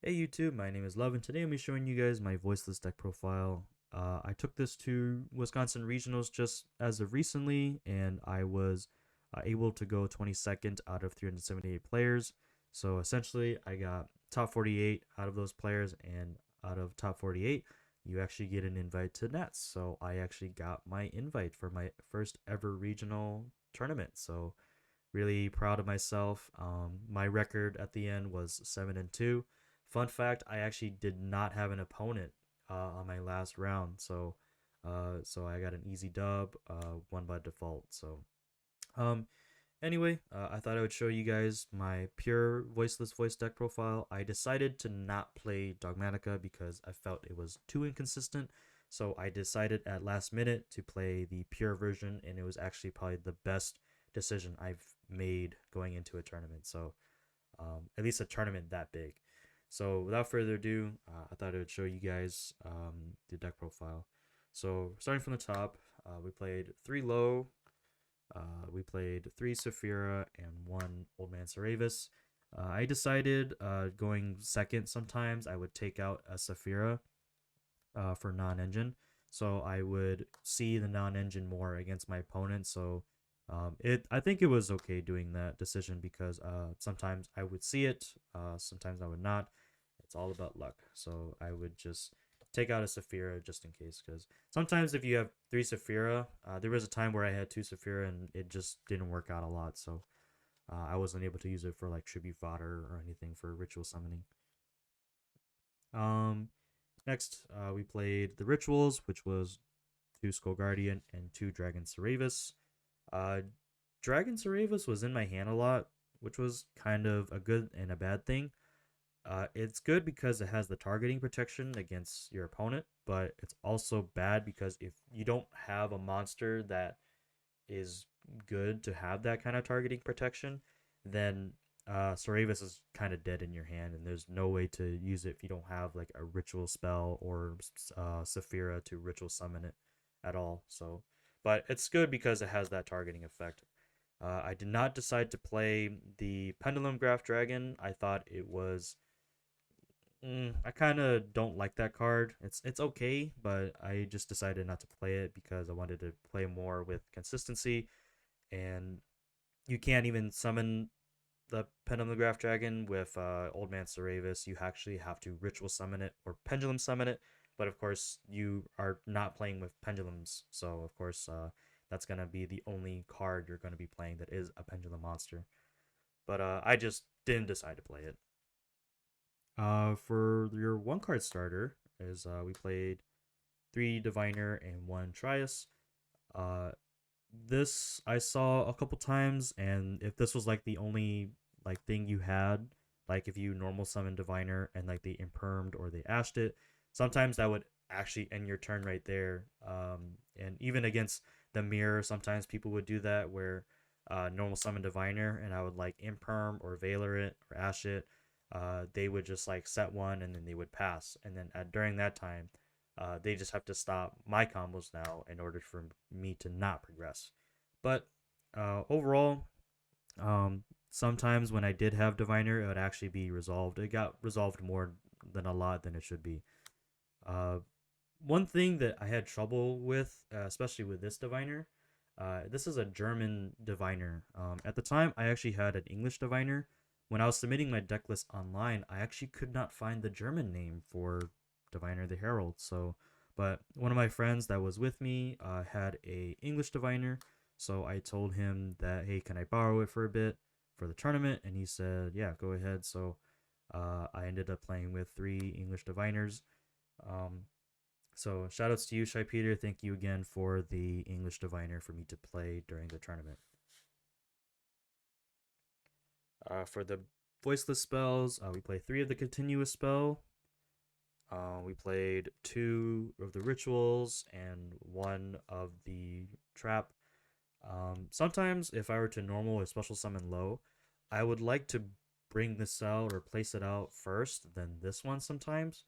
Hey YouTube, my name is Love, and today I'm going to be showing you guys my voiceless deck profile. I took this to Wisconsin Regionals just as of recently, and I was able to go 22nd out of 378 players. So essentially, I got top 48 out of those players, and out of top 48, you actually get an invite to Nets. So I actually got my invite for my first ever regional tournament. So really proud of myself. My record at the end was 7-2. Fun fact: I actually did not have an opponent on my last round, so I got an easy dub, one by default. Um, anyway, I thought I would show you guys my pure voiceless voice deck profile. I decided to not play Dogmatica because I felt it was too inconsistent. So I decided at last minute to play the pure version, and it was actually probably the best decision I've made going into a tournament. So at least a tournament that big. So without further ado, I thought I would show you guys the deck profile. So starting from the top, we played 3 low, we played 3 Saphira and 1 Old Man Saravis. I decided going second sometimes I would take out a Saphira for non-engine. So I would see the non-engine more against my opponent. So I think it was okay doing that decision because sometimes I would see it, sometimes I would not. It's all about luck. So I would just take out a Saphira just in case, because sometimes if you have 3 Saphira, there was a time where I had 2 Saphira and it just didn't work out a lot. So I wasn't able to use it for like tribute fodder or anything for ritual summoning. Um, Next, we played the rituals, which was 2 Skull Guardian and 2 Dragon Saravis. Uh, Dragon Saravis was in my hand a lot, which was kind of a good and a bad thing. It's good because it has the targeting protection against your opponent, but it's also bad because if you don't have a monster that is good to have that kind of targeting protection, then Saravis is kind of dead in your hand, and there's no way to use it if you don't have like a ritual spell or Saphira to ritual summon it at all. So, but it's good because it has that targeting effect. I did not decide to play the Pendulum Graph Dragon. I thought it was. I kind of don't like that card. It's okay, but I just decided not to play it because I wanted to play more with consistency, and you can't even summon the Pendulum Graph Dragon with Old Man Saravis. You actually have to ritual summon it or pendulum summon it. But of course, you are not playing with pendulums, so of course, that's gonna be the only card you're gonna be playing that is a pendulum monster. But I just didn't decide to play it. For your 1 card starter, is we played 3 Diviner and 1 Trias. Uh, this I saw a couple times, and if this was like the only like thing you had, like if you normal summon Diviner and like they impermed or they ashed it, sometimes that would actually end your turn right there. And even against the mirror, sometimes people would do that where normal summon Diviner and I would like imperm or Veiler it or ash it. They would just like set one and then they would pass, and then during that time they just have to stop my combos now in order for me to not progress. But overall, sometimes when I did have Diviner, it would actually be resolved. It got resolved more than a lot than it should be. Uh, One thing that I had trouble with, especially with this Diviner, this is a German Diviner. At the time, I actually had an English Diviner. When I was submitting my deck list online, I actually could not find the German name for Diviner the Herald. So, but one of my friends that was with me had a English Diviner, so I told him that, hey, can I borrow it for a bit for the tournament? And he said, yeah, go ahead. So, I ended up playing with 3 English Diviners. Um, so shoutouts to you, Shy Peter. Thank you again for the English Diviner for me to play during the tournament. For the voiceless spells, we play 3 of the continuous spell. We played 2 of the rituals and 1 of the trap. Sometimes, if I were to normal or special summon low, I would like to bring this out or place it out first than this one sometimes,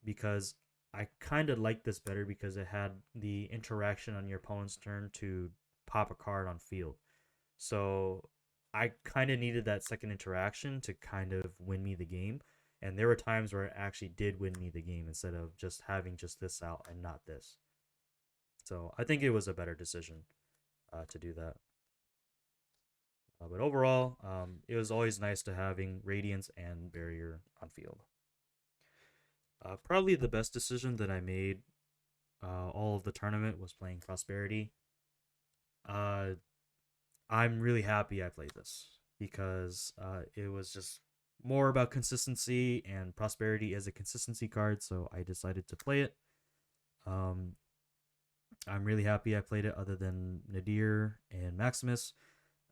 because I kind of like this better because it had the interaction on your opponent's turn to pop a card on field. So I kind of needed that second interaction to kind of win me the game. And there were times where it actually did win me the game instead of just having just this out and not this. So I think it was a better decision to do that. But overall, it was always nice to having Radiance and Barrier on field. Probably the best decision that I made all of the tournament was playing Prosperity. Uh, I'm really happy I played this because it was just more about consistency, and Prosperity is a consistency card, so I decided to play it. Um, I'm really happy I played it other than Nadir and Maximus.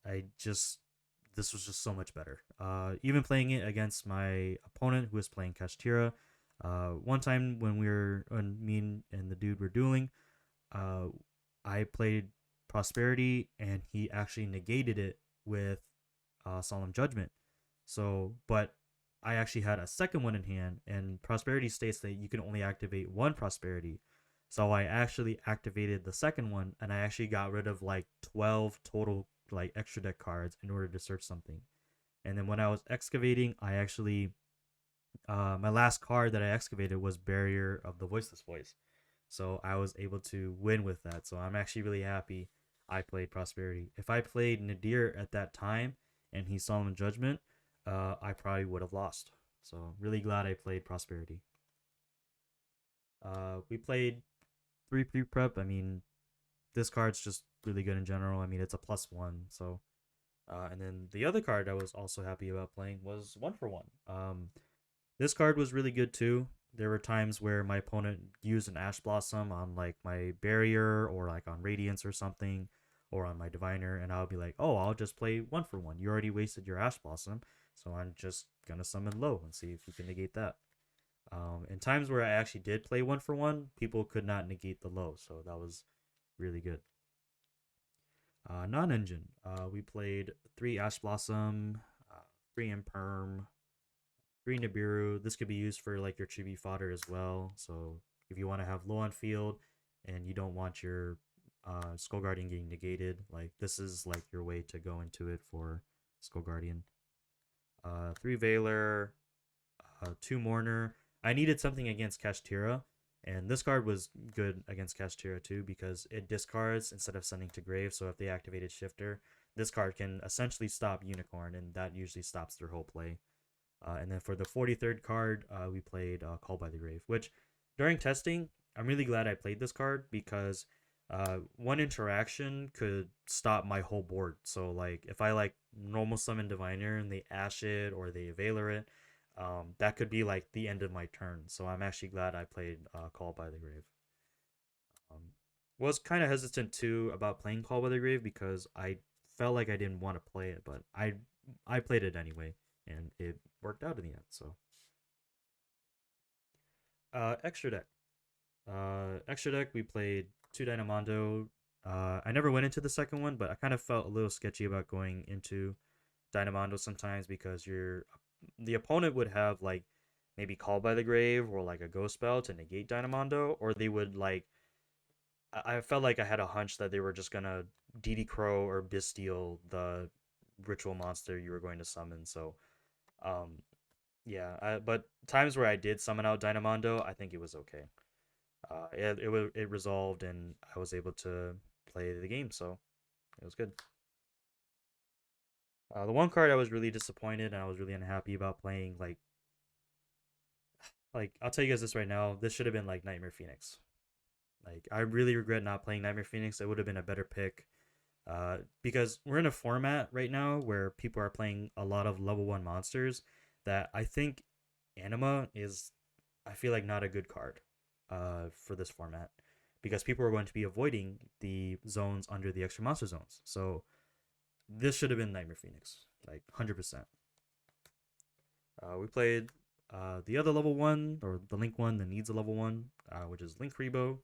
I just this was just so much better. Even playing it against my opponent who was playing Kashtira. One time when me and the dude were dueling, uh, I played Prosperity and he actually negated it with Solemn Judgment. So, but I actually had a second one in hand, and Prosperity states that you can only activate one Prosperity. So I actually activated the second one, and I actually got rid of like 12 total like extra deck cards in order to search something. And then when I was excavating, I actually my last card that I excavated was Barrier of the Voiceless Voice. So I was able to win with that. So I'm actually really happy I played Prosperity. If I played Nadir at that time and he Solemn Judgment, I probably would have lost. So really glad I played Prosperity. We played 3 pre-prep. I mean, this card's just really good in general. I mean, it's a +1. So, and then the other card I was also happy about playing was 1-for-1. This card was really good too. There were times where my opponent used an Ash Blossom on like my Barrier or like on Radiance or something, or on my Diviner, and I'll be like, oh, I'll just play 1-for-1. You already wasted your Ash Blossom, so I'm just gonna summon low and see if you can negate that. In times where I actually did play 1-for-1, people could not negate the low, so that was really good. Non-engine, we played 3 Ash Blossom, 3 Imperm, 3 Nibiru. This could be used for like your chibi fodder as well. So if you want to have low on field and you don't want your Skull Guardian getting negated, like this is like your way to go into it for Skull Guardian. 3 Veiler, 2 Mourner. I needed something against Kashtira, and this card was good against Kashtira too because it discards instead of sending to grave. So if they activated Shifter, this card can essentially stop Unicorn, and that usually stops their whole play. And then for the 43rd card, we played Call by the Grave, which during testing, I'm really glad I played this card because one interaction could stop my whole board. So like if I like normal summon Diviner and they Ash it or they Veiler it, that could be like the end of my turn. So I'm actually glad I played Call by the Grave. Um, was kind of hesitant too about playing Call by the Grave because I felt like I didn't want to play it, but I played it anyway, and it worked out in the end. So, extra deck. Extra deck. We played 2 Dynamondo. I never went into the second one, but I kind of felt a little sketchy about going into Dynamondo sometimes because the opponent would have like maybe Call by the Grave or like a Ghost Spell to negate Dynamondo, or they would like. I felt like I had a hunch that they were just gonna DD Crow or Bestial the ritual monster you were going to summon. So, um, yeah. But times where I did summon out Dynamondo, I think it was okay. It resolved and I was able to play the game, so it was good. The one card I was really disappointed and I was really unhappy about playing, like I'll tell you guys this right now, this should have been like Nightmare Phoenix. Like I really regret not playing Nightmare Phoenix. It would have been a better pick. Because we're in a format right now where people are playing a lot of level 1 monsters that I think Anima is, I feel like, not a good card for this format because people are going to be avoiding the zones under the extra monster zones. So this should have been Nightmare Phoenix, like 100%. We played the other level 1, or the Link one that needs a level 1, which is Link Rebo.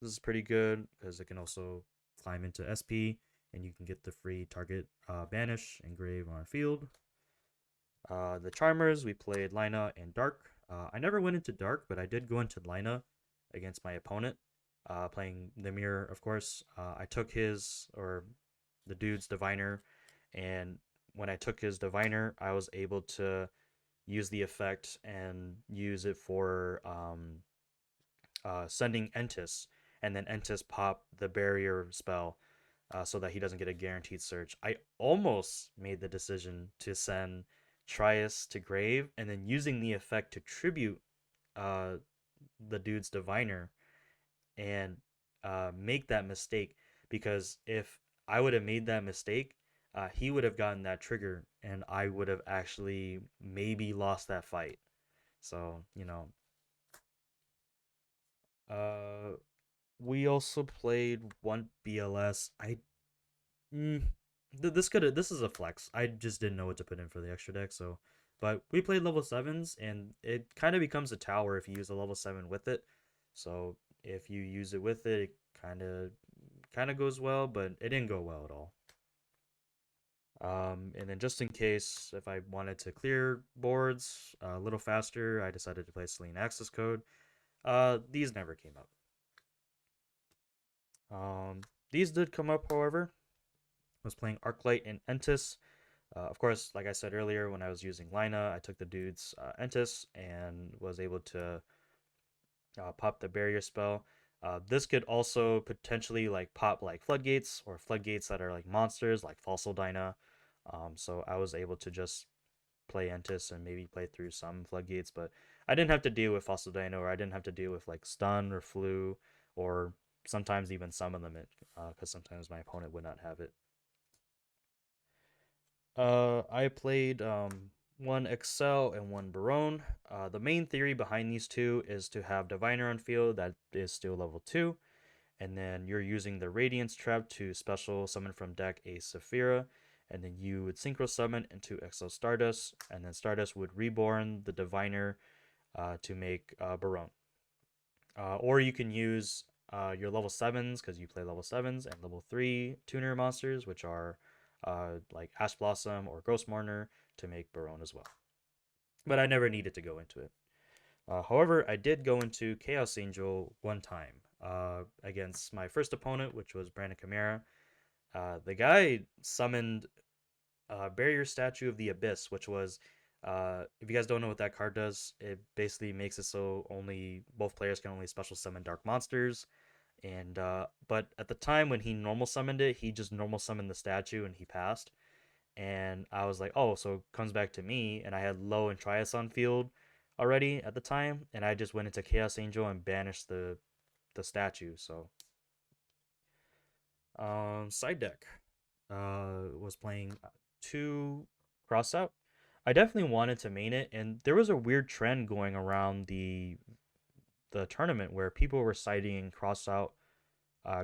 This is pretty good because it can also climb into SP and you can get the free target banish and grave on field. The Charmers, we played Lina and Dark. I never went into Dark, but I did go into Lina against my opponent, playing the Mirror, of course. I took the dude's Diviner, and when I took his Diviner, I was able to use the effect and use it for sending Entis, and then Entis pop the barrier spell so that he doesn't get a guaranteed search. I almost made the decision to send Trias to grave and then using the effect to tribute uh, the dude's diviner and make that mistake, because if I would have made that mistake, he would have gotten that trigger and I would have actually maybe lost that fight. So, uh, we also played one BLS. Mm, this is a flex. I just didn't know what to put in for the extra deck, so but we played level sevens, and it kind of becomes a tower if you use a level 7 with it. So if you use it with it, it kind of goes well, but it didn't go well at all. And then just in case, if I wanted to clear boards a little faster, I decided to play Selene Access Code. These never came up. These did come up, however. I was playing Arclight and Entis. Of course, like I said earlier, when I was using Lina, I took the dude's Entis and was able to pop the barrier spell. This could also potentially like pop like floodgates or floodgates that are like monsters like Fossil Dyna. So I was able to just play Entis and maybe play through some floodgates, but I didn't have to deal with Fossil Dino, or I didn't have to deal with like stun or flu, or sometimes even summon limit, because sometimes my opponent would not have it. I played one Excel and one Barone. The main theory behind these two is to have Diviner on field that is still level 2, and then you're using the Radiance Trap to special summon from deck a Saphira, and then you would synchro summon into Excel Stardust, and then Stardust would reborn the Diviner to make Barone. Or you can use your level 7s, because you play level 7s, and level 3 tuner monsters, which are like Ash Blossom or Ghost Mourner, to make Barone as well. But I never needed to go into it. However, I did go into Chaos Angel one time against my first opponent, which was Branded Chimera. The guy summoned Barrier Statue of the Abyss, which was, if you guys don't know what that card does, it basically makes it so only both players can only special summon dark monsters. And but at the time when he normal summoned it, he just normal summoned the statue and he passed. And I was like, oh, so it comes back to me, and I had Low and Trias on field already at the time, and I just went into Chaos Angel and banished the statue. So side deck was playing 2 cross out. I definitely wanted to main it, and there was a weird trend going around the tournament where people were citing cross out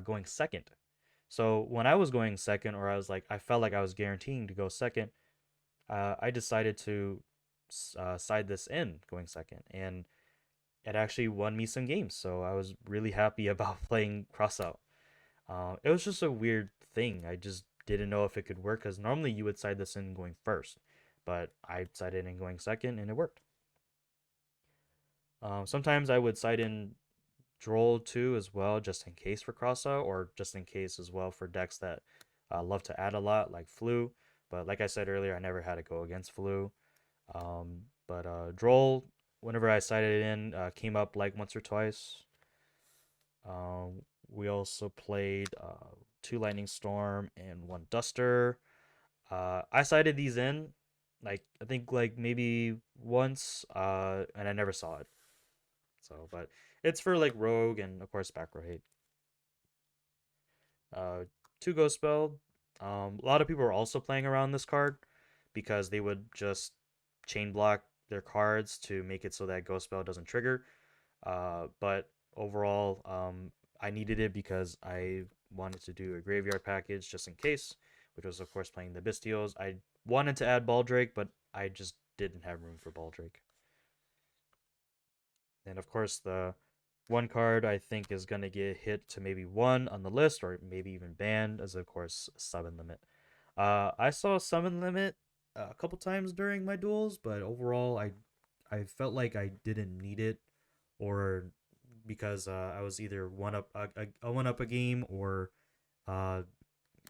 going second. So when I was going second, or I felt like I was guaranteeing to go second, I decided to side this in going second, and it actually won me some games. So I was really happy about playing cross out. It was just a weird thing. I just didn't know if it could work, because normally you would side this in going first, but I sided in going second and it worked. Sometimes I would side in Droll too as well, just in case for crossout, or just in case as well for decks that love to add a lot, like Flu. But like I said earlier, I never had to go against Flu. But Droll, whenever I sided it in, came up like once or twice. We also played 2 Lightning Storm and 1 Duster. I sided these in, like I think like maybe once, and I never saw it. So, but it's for like Rogue and of course back row hate. 2 Ghost Spell. A lot of people are also playing around this card because they would just chain block their cards to make it so that Ghost Spell doesn't trigger. But overall, I needed it because I wanted to do a graveyard package just in case, which was of course playing the Bestials. I wanted to add Baldrake, but I just didn't have room for Baldrake. And of course, the one card I think is going to get hit to maybe 1 on the list, or maybe even banned, is of course Summon Limit. I saw Summon Limit a couple times during my duels, but overall I felt like I didn't need it, or because I was either one up a game, or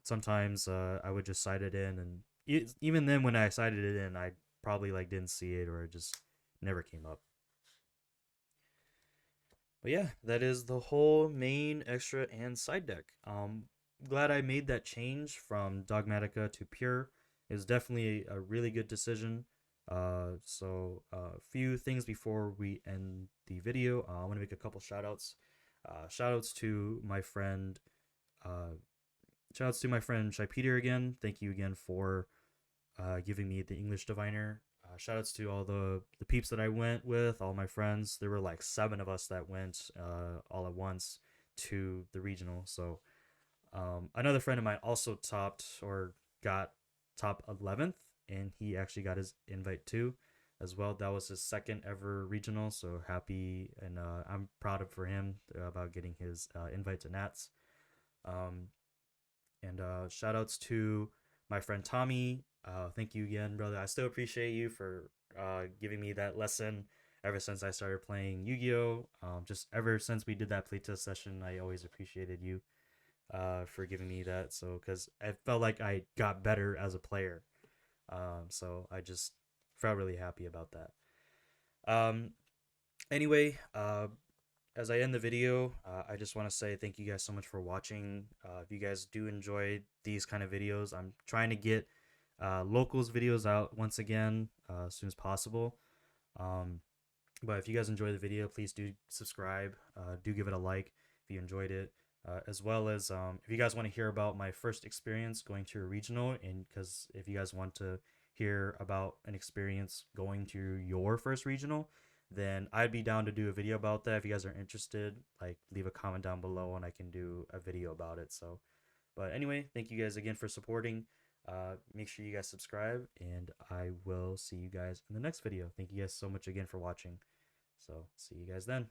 sometimes I would just side it in, and even then when I sided it in, I probably like didn't see it or it just never came up. But yeah, that is the whole main, extra, and side deck. Glad I made that change from Dogmatica to Pure. It was definitely a really good decision. So a few things before we end the video. I want to make a couple shout outs. Shoutouts to my friend Shai Peter again. Thank you again for giving me the English Diviner. Shoutouts to all the peeps that I went with, all my friends. There were like 7 of us that went all at once to the regional. So another friend of mine also got top 11th, and he actually got his invite too as well. That was his second ever regional, so happy, and I'm proud of for him about getting his invite to Nats. And shout outs to my friend Tommy. Thank you again, brother. I still appreciate you for giving me that lesson ever since I started playing Yu-Gi-Oh. Just ever since we did that playtest session, I always appreciated you for giving me that. So, because I felt like I got better as a player. So I just felt really happy about that. Anyway, as I end the video, I just want to say thank you guys so much for watching. If you guys do enjoy these kind of videos, I'm trying to get locals videos out once again as soon as possible. But if you guys enjoy the video, please do subscribe. Do give it a like if you enjoyed it. As well as if you guys want to hear about my first experience going to a regional, and because if you guys want to hear about an experience going to your first regional, then I'd be down to do a video about that. If you guys are interested, like leave a comment down below and I can do a video about it. So, but anyway, thank you guys again for supporting. Make sure you guys subscribe, and I will see you guys in the next video. Thank you guys so much again for watching. So see you guys then.